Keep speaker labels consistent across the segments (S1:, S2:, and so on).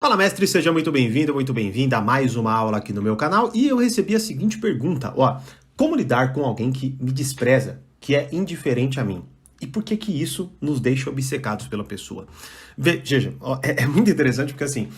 S1: Fala, mestre, seja muito bem-vindo, muito bem-vinda a mais uma aula aqui no meu canal. E eu recebi a seguinte pergunta, como lidar com alguém que me despreza, que é indiferente a mim? E por que que isso nos deixa obcecados pela pessoa? Veja, é muito interessante porque assim,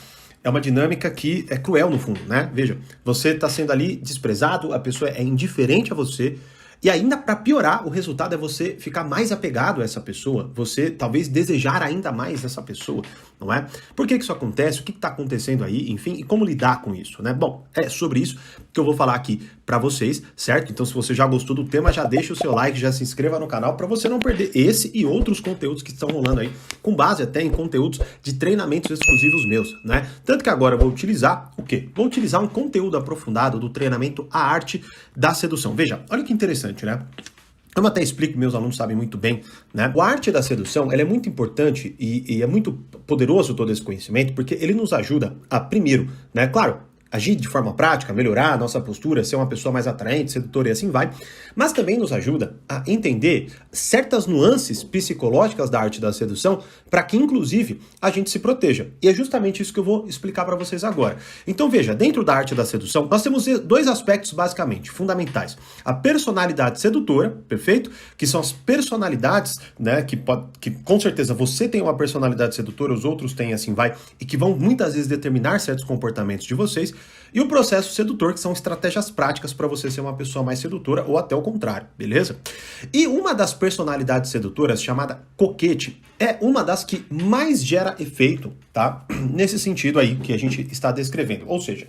S1: é uma dinâmica que é cruel no fundo, né? Veja, você está sendo ali desprezado, a pessoa é indiferente a você, e ainda para piorar, o resultado é você ficar mais apegado a essa pessoa, você talvez desejar ainda mais essa pessoa, não é? Por que que isso acontece? O que está acontecendo aí? Enfim, e como lidar com isso, né? Bom, é sobre isso que eu vou falar aqui para vocês, certo? Então, se você já gostou do tema, já deixa o seu like, já se inscreva no canal para você não perder esse e outros conteúdos que estão rolando aí, com base até em conteúdos de treinamentos exclusivos meus, né? Tanto que agora eu vou utilizar o quê? Vou utilizar um conteúdo aprofundado do treinamento A Arte da Sedução. Veja, olha que interessante, né? Eu até explico, meus alunos sabem muito bem, né? A arte da sedução, ela é muito importante e é muito poderoso todo esse conhecimento, porque ele nos ajuda a, primeiro, né? Claro, agir de forma prática, melhorar a nossa postura, ser uma pessoa mais atraente, sedutora e assim vai, mas também nos ajuda a entender certas nuances psicológicas da arte da sedução para que, inclusive, a gente se proteja. E é justamente isso que eu vou explicar para vocês agora. Então, veja, dentro da arte da sedução, nós temos dois aspectos basicamente fundamentais. A personalidade sedutora, perfeito? Que são as personalidades, né, que com certeza você tem uma personalidade sedutora, os outros têm, assim vai, e que vão muitas vezes determinar certos comportamentos de vocês. E o processo sedutor, que são estratégias práticas para você ser uma pessoa mais sedutora ou até o contrário, beleza? E uma das personalidades sedutoras, chamada coquete, é uma das que mais gera efeito, tá? Nesse sentido aí que a gente está descrevendo. Ou seja,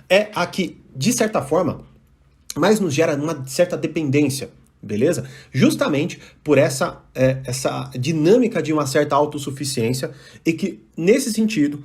S1: é a que, de certa forma, mais nos gera uma certa dependência, beleza? Justamente por essa dinâmica de uma certa autossuficiência e que, nesse sentido,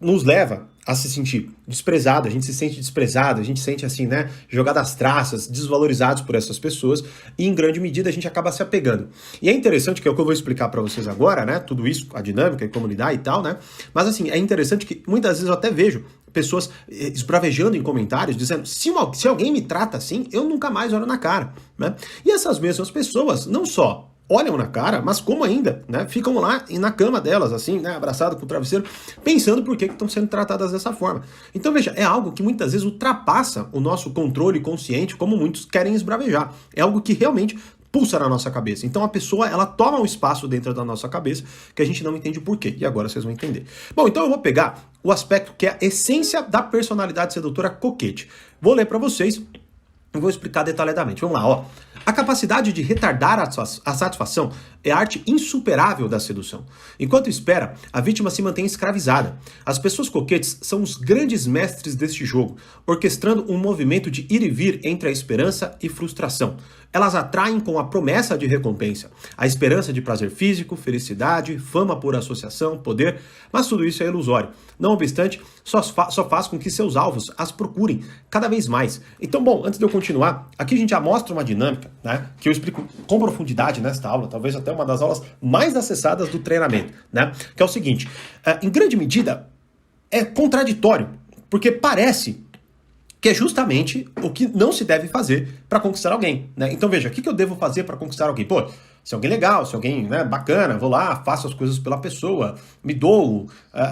S1: nos leva a se sentir desprezado, a gente se sente desprezado, a gente se sente assim, né, jogado às traças, desvalorizados por essas pessoas, e em grande medida a gente acaba se apegando. E é interessante, que é o que eu vou explicar para vocês agora, né, tudo isso, a dinâmica e como lidar e tal, né, mas assim, é interessante que muitas vezes eu até vejo pessoas esbravejando em comentários, dizendo, se alguém me trata assim, eu nunca mais olho na cara, né, e essas mesmas pessoas, não só olham na cara, mas como ainda, né? Ficam lá na cama delas, assim, né? Abraçado com o travesseiro, pensando por que estão sendo tratadas dessa forma. Então, veja, é algo que muitas vezes ultrapassa o nosso controle consciente, como muitos querem esbravejar. É algo que realmente pulsa na nossa cabeça. Então a pessoa, ela toma um espaço dentro da nossa cabeça que a gente não entende o porquê. E agora vocês vão entender. Bom, então eu vou pegar o aspecto que é a essência da personalidade sedutora coquete. Vou ler para vocês e vou explicar detalhadamente. Vamos lá, ó. A capacidade de retardar a satisfação é a arte insuperável da sedução. Enquanto espera, a vítima se mantém escravizada. As pessoas coquetes são os grandes mestres deste jogo, orquestrando um movimento de ir e vir entre a esperança e frustração. Elas atraem com a promessa de recompensa, a esperança de prazer físico, felicidade, fama por associação, poder, mas tudo isso é ilusório. Não obstante, só faz com que seus alvos as procurem cada vez mais. Então, bom, antes de eu continuar, aqui a gente já mostra uma dinâmica, né, que eu explico com profundidade nesta aula, talvez até uma das aulas mais acessadas do treinamento, né, que é o seguinte, em grande medida é contraditório, porque parece que é justamente o que não se deve fazer para conquistar alguém, né? Então veja, o que eu devo fazer para conquistar alguém? Pô, se alguém legal, se alguém, né, bacana, vou lá, faço as coisas pela pessoa, me dou,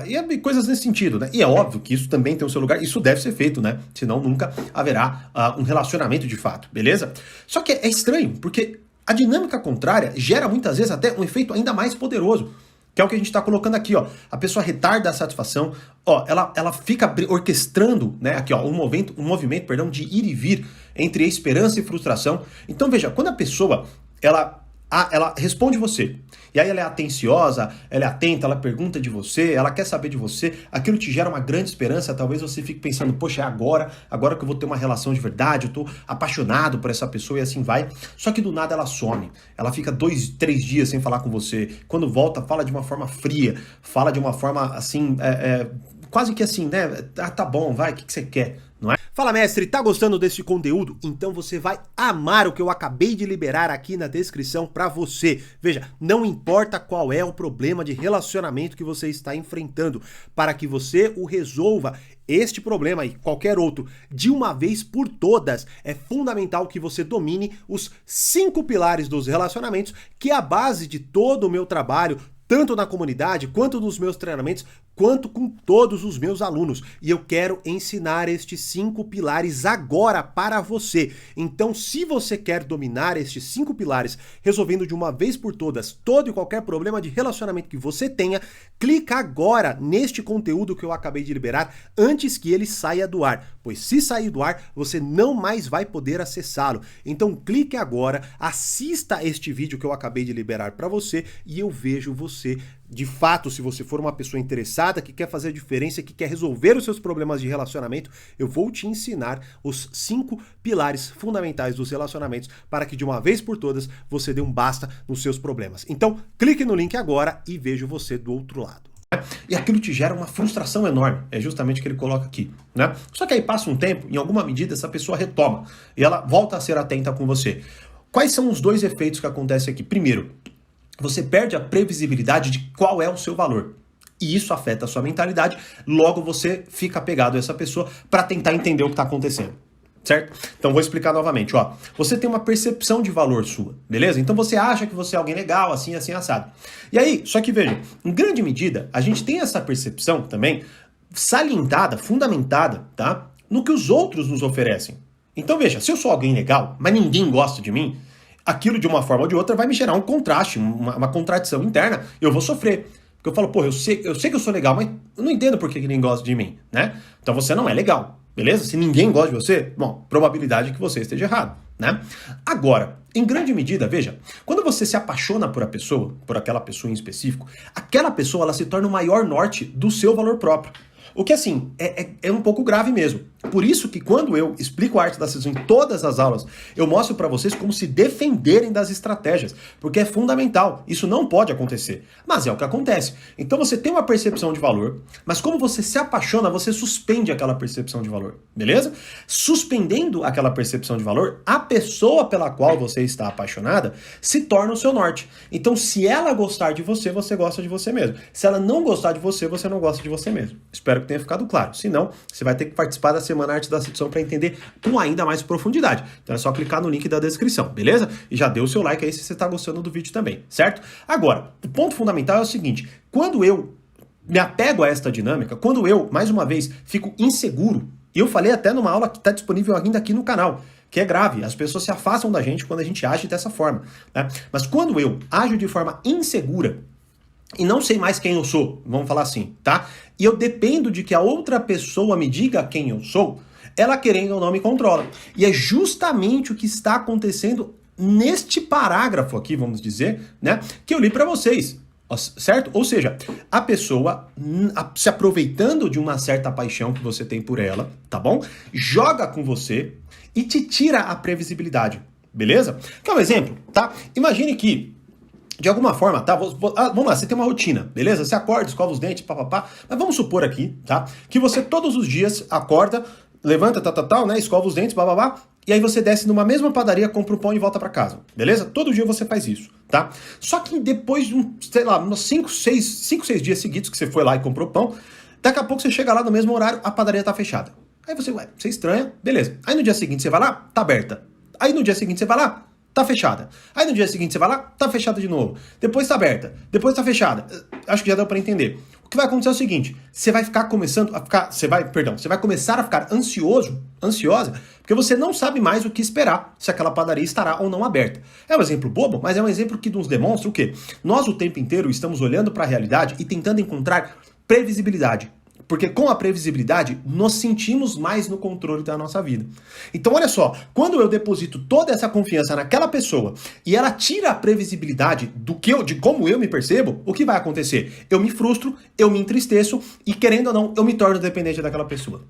S1: e coisas nesse sentido, né? E é óbvio que isso também tem o seu lugar, isso deve ser feito, né? Senão nunca haverá um relacionamento de fato, beleza? Só que é estranho, porque a dinâmica contrária gera muitas vezes até um efeito ainda mais poderoso, que é o que a gente está colocando aqui, ó. A pessoa retarda a satisfação, ó, ela fica orquestrando, né, aqui, ó, um movimento, perdão, de ir e vir entre esperança e frustração. Então, veja, quando a pessoa, ela responde você, e aí ela é atenciosa, ela é atenta, ela pergunta de você, ela quer saber de você, aquilo te gera uma grande esperança, talvez você fique pensando, poxa, é agora que eu vou ter uma relação de verdade, eu tô apaixonado por essa pessoa e assim vai. Só que do nada ela some, ela fica 2, 3 dias sem falar com você, quando volta fala de uma forma fria, fala de uma forma assim, quase que assim, né, tá bom, vai, o que você quer? Não é? Fala, mestre, tá gostando desse conteúdo? Então você vai amar o que eu acabei de liberar aqui na descrição pra você. Veja, não importa qual é o problema de relacionamento que você está enfrentando, para que você o resolva, este problema e qualquer outro, de uma vez por todas, é fundamental que você domine os 5 pilares dos relacionamentos, que é a base de todo o meu trabalho, tanto na comunidade, quanto nos meus treinamentos, quanto com todos os meus alunos. E eu quero ensinar estes 5 pilares agora para você. Então, se você quer dominar estes 5 pilares, resolvendo de uma vez por todas todo e qualquer problema de relacionamento que você tenha, clica agora neste conteúdo que eu acabei de liberar antes que ele saia do ar. Pois se sair do ar, você não mais vai poder acessá-lo. Então, clique agora, assista este vídeo que eu acabei de liberar para você e eu vejo você. De fato, se você for uma pessoa interessada, que quer fazer a diferença, que quer resolver os seus problemas de relacionamento, eu vou te ensinar os 5 pilares fundamentais dos relacionamentos para que de uma vez por todas você dê um basta nos seus problemas. Então, clique no link agora e vejo você do outro lado. E aquilo te gera uma frustração enorme, é justamente o que ele coloca aqui, né? Só que aí passa um tempo, em alguma medida essa pessoa retoma e ela volta a ser atenta com você. Quais são os 2 efeitos que acontecem aqui? Primeiro, você perde a previsibilidade de qual é o seu valor. E isso afeta a sua mentalidade, logo você fica apegado a essa pessoa para tentar entender o que está acontecendo. Certo? Então vou explicar novamente, ó. Você tem uma percepção de valor sua, beleza? Então você acha que você é alguém legal, assim, assim, assado. E aí, só que veja, em grande medida, a gente tem essa percepção também salientada, fundamentada, tá? No que os outros nos oferecem. Então veja, se eu sou alguém legal, mas ninguém gosta de mim, aquilo de uma forma ou de outra vai me gerar um contraste, uma contradição interna, eu vou sofrer. Porque eu falo, pô, eu sei que eu sou legal, mas eu não entendo por que ninguém gosta de mim, né? Então você não é legal, beleza? Se ninguém gosta de você, bom, probabilidade que você esteja errado, né? Agora, em grande medida, veja, quando você se apaixona por aquela pessoa em específico, aquela pessoa ela se torna o maior norte do seu valor próprio. O que, assim, é um pouco grave mesmo. Por isso que quando eu explico a arte da sedução em todas as aulas, eu mostro para vocês como se defenderem das estratégias, porque é fundamental. Isso não pode acontecer, mas é o que acontece. Então você tem uma percepção de valor, mas como você se apaixona, você suspende aquela percepção de valor, beleza? Suspendendo aquela percepção de valor, a pessoa pela qual você está apaixonada se torna o seu norte. Então se ela gostar de você, você gosta de você mesmo. Se ela não gostar de você, você não gosta de você mesmo. Espero que tenha ficado claro. Se não, você vai ter que participar da Semana Arte da Sedução para entender com ainda mais profundidade. Então é só clicar no link da descrição, beleza? E já dê o seu like aí se você está gostando do vídeo também, certo? Agora, o ponto fundamental é o seguinte, quando eu me apego a esta dinâmica, quando eu, mais uma vez, fico inseguro, e eu falei até numa aula que está disponível ainda aqui no canal, que é grave, as pessoas se afastam da gente quando a gente age dessa forma, né? Mas quando eu ajo de forma insegura, e não sei mais quem eu sou, vamos falar assim, tá? E eu dependo de que a outra pessoa me diga quem eu sou, ela querendo ou não me controla. E é justamente o que está acontecendo neste parágrafo aqui, vamos dizer, né? Que eu li para vocês, certo? Ou seja, a pessoa se aproveitando de uma certa paixão que você tem por ela, tá bom? Joga com você e te tira a previsibilidade, beleza? Quer um exemplo, tá? Imagine que de alguma forma, tá? Vamos lá, você tem uma rotina, beleza? Você acorda, escova os dentes, papapá. Mas vamos supor aqui, tá? Que você todos os dias acorda, levanta, né? Escova os dentes, bababá. E aí você desce numa mesma padaria, compra um pão e volta pra casa, beleza? Todo dia você faz isso, tá? Só que depois de uns 5, 6 dias seguidos que você foi lá e comprou pão, daqui a pouco você chega lá no mesmo horário, a padaria tá fechada. Aí você estranha, beleza. Aí no dia seguinte você vai lá, tá aberta. Aí no dia seguinte você vai lá, tá fechada. Aí no dia seguinte você vai lá, tá fechada de novo. Depois tá aberta. Depois tá fechada. Acho que já deu pra entender. O que vai acontecer é o seguinte, você vai começar a ficar ansiosa, porque você não sabe mais o que esperar se aquela padaria estará ou não aberta. É um exemplo bobo, mas é um exemplo que nos demonstra o quê? Nós o tempo inteiro estamos olhando para a realidade e tentando encontrar previsibilidade. Porque com a previsibilidade, nos sentimos mais no controle da nossa vida. Então, olha só, quando eu deposito toda essa confiança naquela pessoa e ela tira a previsibilidade de como eu me percebo, o que vai acontecer? Eu me frustro, eu me entristeço e, querendo ou não, eu me torno dependente daquela pessoa.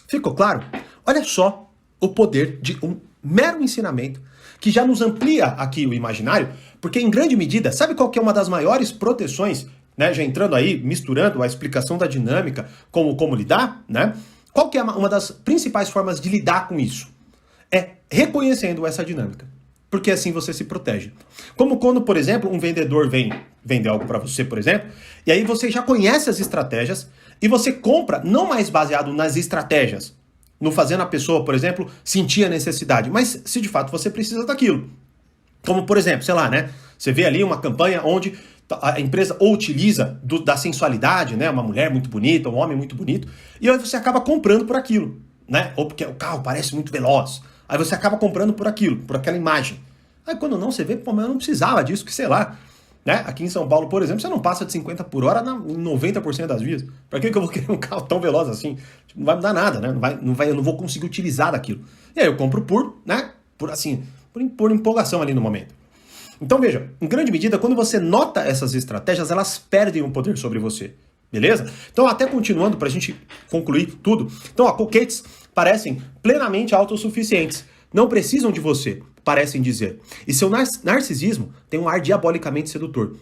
S1: Ficou claro? Olha só o poder de um mero ensinamento que já nos amplia aqui o imaginário, porque em grande medida, sabe qual que é uma das maiores proteções, né, já entrando aí, misturando a explicação da dinâmica com como lidar, né? Qual que é uma das principais formas de lidar com isso? É reconhecendo essa dinâmica. Porque assim você se protege. Como quando, por exemplo, um vendedor vem vender algo para você, por exemplo, e aí você já conhece as estratégias e você compra não mais baseado nas estratégias, no fazendo a pessoa, por exemplo, sentir a necessidade, mas se de fato você precisa daquilo. Como, por exemplo, sei lá, né? Você vê ali uma campanha onde A empresa ou utiliza da sensualidade, né? Uma mulher muito bonita, um homem muito bonito, e aí você acaba comprando por aquilo, né? Ou porque o carro parece muito veloz. Aí você acaba comprando por aquilo, por aquela imagem. Aí quando não, você vê, pô, mas eu não precisava disso, que sei lá. Né? Aqui em São Paulo, por exemplo, você não passa de 50 por hora em 90% das vias. Pra que eu vou querer um carro tão veloz assim? Não vai me dar nada, né? Eu não vou conseguir utilizar daquilo. E aí eu compro por empolgação ali no momento. Então veja, em grande medida, quando você nota essas estratégias, elas perdem o poder sobre você. Beleza? Então, até continuando, pra gente concluir tudo. Então, coquetes parecem plenamente autossuficientes. Não precisam de você, parecem dizer. E seu narcisismo tem um ar diabolicamente sedutor.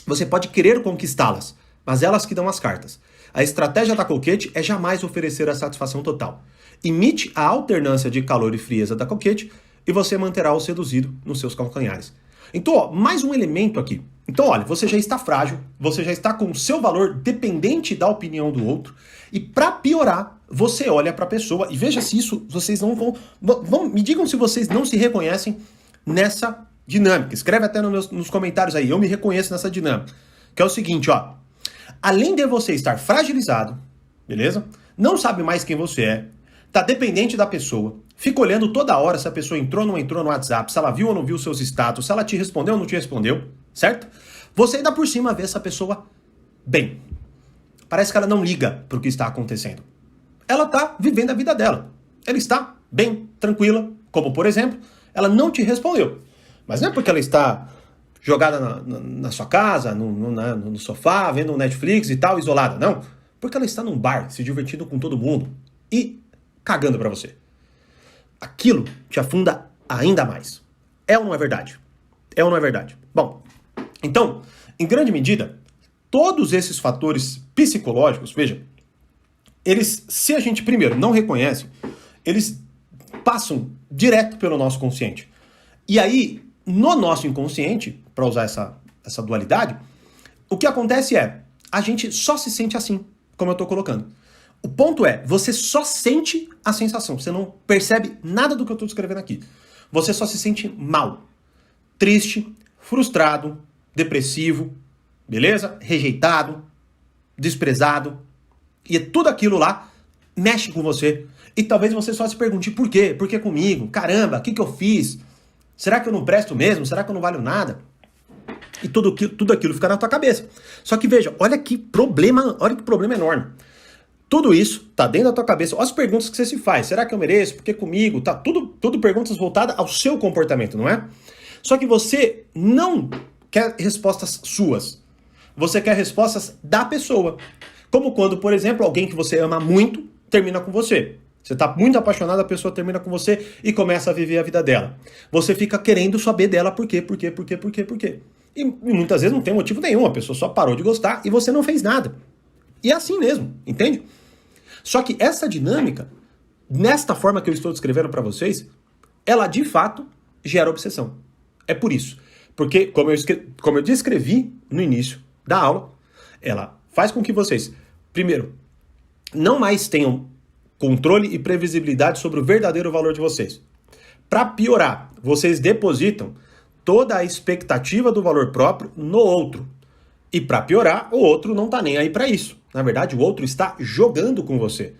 S1: Você pode querer conquistá-las, mas elas que dão as cartas. A estratégia da coquete é jamais oferecer a satisfação total. Imite a alternância de calor e frieza da coquete e você manterá o seduzido nos seus calcanhares. Então, mais um elemento aqui. Então, olha, você já está frágil, você já está com o seu valor dependente da opinião do outro, e para piorar, você olha para a pessoa e veja se isso vocês não vão. Me digam se vocês não se reconhecem nessa dinâmica. Escreve até nos comentários aí, eu me reconheço nessa dinâmica. Que é o seguinte, ó. Além de você estar fragilizado, beleza? Não sabe mais quem você é, tá dependente da pessoa, fica olhando toda hora se a pessoa entrou ou não entrou no WhatsApp, se ela viu ou não viu seus status, se ela te respondeu ou não te respondeu, certo? Você ainda por cima vê essa pessoa bem. Parece que ela não liga pro que está acontecendo. Ela tá vivendo a vida dela. Ela está bem, tranquila, como por exemplo, ela não te respondeu. Mas não é porque ela está jogada na sua casa, no sofá, vendo um Netflix e tal, isolada, não. Porque ela está num bar, se divertindo com todo mundo e cagando pra você. Aquilo te afunda ainda mais. É ou não é verdade? É ou não é verdade? Bom, então, em grande medida, todos esses fatores psicológicos, veja, eles, se a gente primeiro não reconhece, eles passam direto pelo nosso consciente. E aí, no nosso inconsciente, para usar essa dualidade, o que acontece é, a gente só se sente assim, como eu estou colocando. O ponto é, você só sente a sensação, você não percebe nada do que eu estou descrevendo aqui. Você só se sente mal, triste, frustrado, depressivo, beleza? Rejeitado, desprezado. E tudo aquilo lá mexe com você. E talvez você só se pergunte, por quê? Por que comigo? Caramba, o que eu fiz? Será que eu não presto mesmo? Será que eu não valho nada? E tudo aquilo fica na tua cabeça. Só que veja, olha que problema enorme. Tudo isso tá dentro da tua cabeça. Olha as perguntas que você se faz. Será que eu mereço? Por que comigo? Tá tudo perguntas voltadas ao seu comportamento, não é? Só que você não quer respostas suas. Você quer respostas da pessoa. Como quando, por exemplo, alguém que você ama muito termina com você. Você está muito apaixonado, a pessoa termina com você e começa a viver a vida dela. Você fica querendo saber dela por quê. E muitas vezes não tem motivo nenhum, a pessoa só parou de gostar e você não fez nada. E é assim mesmo, entende? Só que essa dinâmica, nesta forma que eu estou descrevendo para vocês, ela de fato gera obsessão. É por isso. Porque, como eu descrevi no início da aula, ela faz com que vocês, primeiro, não mais tenham controle e previsibilidade sobre o verdadeiro valor de vocês. Para piorar, vocês depositam toda a expectativa do valor próprio no outro. E para piorar, o outro não tá nem aí para isso. Na verdade, o outro está jogando com você.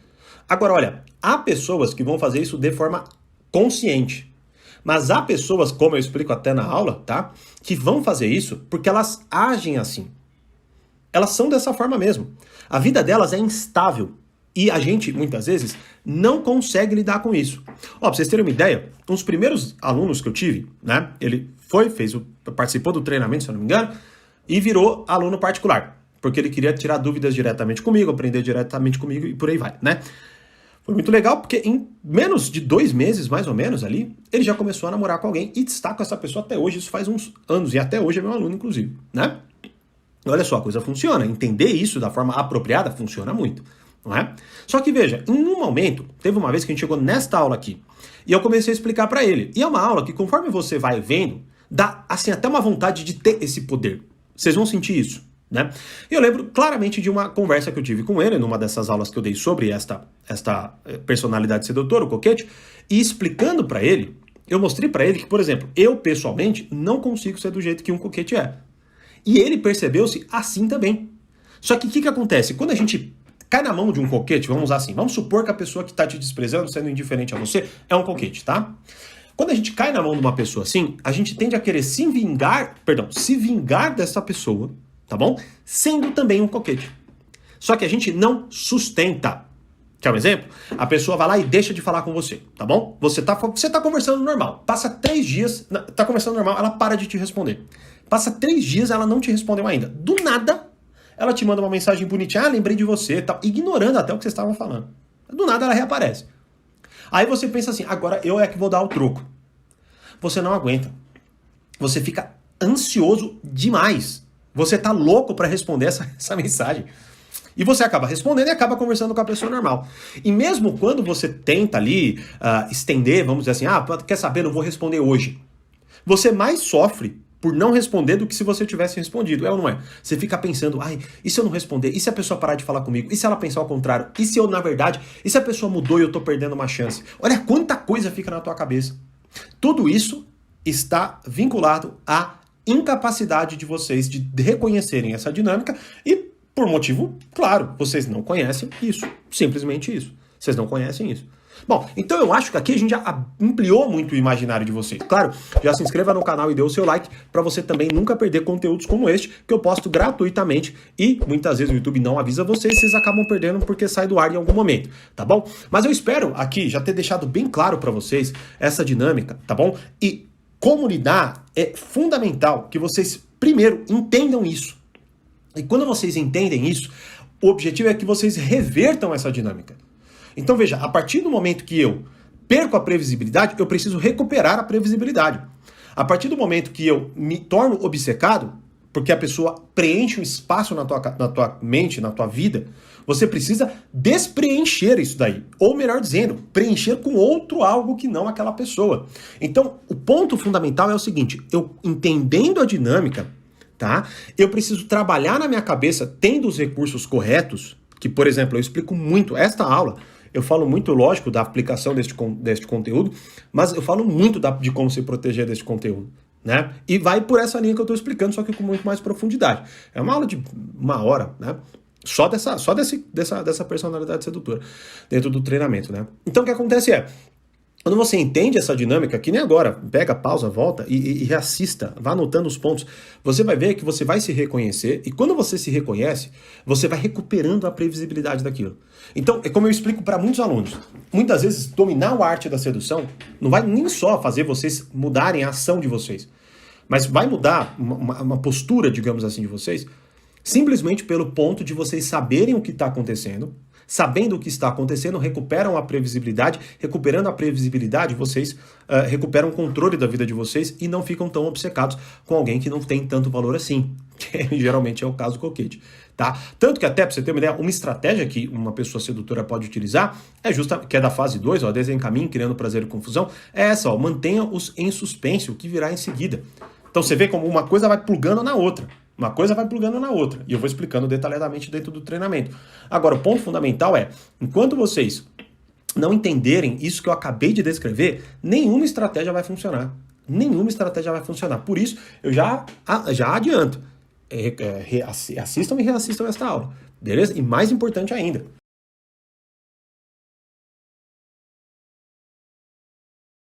S1: Agora, olha, há pessoas que vão fazer isso de forma consciente. Mas há pessoas, como eu explico até na aula, tá? Que vão fazer isso porque elas agem assim. Elas são dessa forma mesmo. A vida delas é instável. E a gente, muitas vezes, não consegue lidar com isso. Ó, pra vocês terem uma ideia, um dos primeiros alunos que eu tive, né? Ele participou do treinamento, se eu não me engano, e virou aluno particular. Porque ele queria tirar dúvidas diretamente comigo, aprender diretamente comigo e por aí vai, né? Foi muito legal porque em menos de 2 meses, mais ou menos, ali, ele já começou a namorar com alguém e está com essa pessoa até hoje, isso faz uns anos, e até hoje é meu aluno, inclusive, né? Olha só, a coisa funciona. Entender isso da forma apropriada funciona muito, não é? Só que veja, em um momento, teve uma vez que a gente chegou nesta aula aqui, e eu comecei a explicar para ele. E é uma aula que, conforme você vai vendo, dá assim até uma vontade de ter esse poder. Vocês vão sentir isso, né? E eu lembro claramente de uma conversa que eu tive com ele, numa dessas aulas que eu dei sobre esta personalidade sedutora, o coquete, e explicando para ele, eu mostrei para ele que, por exemplo, eu pessoalmente não consigo ser do jeito que um coquete é. E ele percebeu-se assim também. Só que o que acontece? Quando a gente cai na mão de um coquete, vamos usar assim, vamos supor que a pessoa que está te desprezando, sendo indiferente a você, é um coquete, tá? Quando a gente cai na mão de uma pessoa assim, a gente tende a querer se vingar dessa pessoa, tá bom? Sendo também um coquete. Só que a gente não sustenta. Quer um exemplo? A pessoa vai lá e deixa de falar com você, tá bom? Você tá conversando normal. Passa 3 dias, tá conversando normal, ela para de te responder. Passa 3 dias, ela não te respondeu ainda. Do nada, ela te manda uma mensagem bonitinha, lembrei de você, tal, ignorando até o que vocês estavam falando. Do nada ela reaparece. Aí você pensa assim, agora eu é que vou dar o troco. Você não aguenta. Você fica ansioso demais. Você tá louco para responder essa mensagem. E você acaba respondendo e acaba conversando com a pessoa normal. E mesmo quando você tenta ali estender, vamos dizer assim, quer saber, não vou responder hoje. Você mais sofre por não responder do que se você tivesse respondido, é ou não é? Você fica pensando, e se eu não responder? E se a pessoa parar de falar comigo? E se ela pensar ao contrário? E se eu, na verdade, e se a pessoa mudou e eu tô perdendo uma chance? Olha quanta coisa fica na tua cabeça. Tudo isso está vinculado à incapacidade de vocês de reconhecerem essa dinâmica e, por motivo claro, vocês não conhecem isso. Simplesmente isso. Vocês não conhecem isso. Bom, então eu acho que aqui a gente já ampliou muito o imaginário de vocês. Claro, já se inscreva no canal e dê o seu like para você também nunca perder conteúdos como este, que eu posto gratuitamente e muitas vezes o YouTube não avisa vocês acabam perdendo porque sai do ar em algum momento, tá bom? Mas eu espero aqui já ter deixado bem claro para vocês essa dinâmica, tá bom? E como lidar é fundamental que vocês primeiro entendam isso. E quando vocês entendem isso, o objetivo é que vocês revertam essa dinâmica. Então veja, a partir do momento que eu perco a previsibilidade, eu preciso recuperar a previsibilidade. A partir do momento que eu me torno obcecado, porque a pessoa preenche um espaço na tua mente, na tua vida, você precisa despreencher isso daí. Ou melhor dizendo, preencher com outro algo que não aquela pessoa. Então, o ponto fundamental é o seguinte, eu entendendo a dinâmica, tá? Eu preciso trabalhar na minha cabeça, tendo os recursos corretos, que, por exemplo, eu explico muito esta aula, eu falo muito, lógico, da aplicação deste conteúdo, mas eu falo muito de como se proteger deste conteúdo, né? E vai por essa linha que eu estou explicando, só que com muito mais profundidade. É uma aula de 1 hora, né? Só dessa personalidade sedutora dentro do treinamento, né? Então o que acontece é, quando você entende essa dinâmica, que nem agora, pega, pausa, volta e reassista, vá anotando os pontos, você vai ver que você vai se reconhecer e quando você se reconhece, você vai recuperando a previsibilidade daquilo. Então, é como eu explico para muitos alunos, muitas vezes dominar a arte da sedução não vai nem só fazer vocês mudarem a ação de vocês, mas vai mudar uma postura, digamos assim, de vocês, simplesmente pelo ponto de vocês saberem o que está acontecendo. Sabendo o que está acontecendo, recuperam a previsibilidade. Recuperando a previsibilidade, vocês recuperam o controle da vida de vocês e não ficam tão obcecados com alguém que não tem tanto valor assim, que geralmente é o caso do coquete, tá? Tanto que até, para você ter uma ideia, uma estratégia que uma pessoa sedutora pode utilizar que é da fase 2, desencaminhe, criando prazer e confusão, é essa, mantenha-os em suspense, o que virá em seguida. Então você vê como uma coisa vai plugando na outra. Uma coisa vai plugando na outra. E eu vou explicando detalhadamente dentro do treinamento. Agora, o ponto fundamental é, enquanto vocês não entenderem isso que eu acabei de descrever, nenhuma estratégia vai funcionar. Nenhuma estratégia vai funcionar. Por isso, eu já adianto. Assistam e reassistam esta aula. Beleza? E mais importante ainda,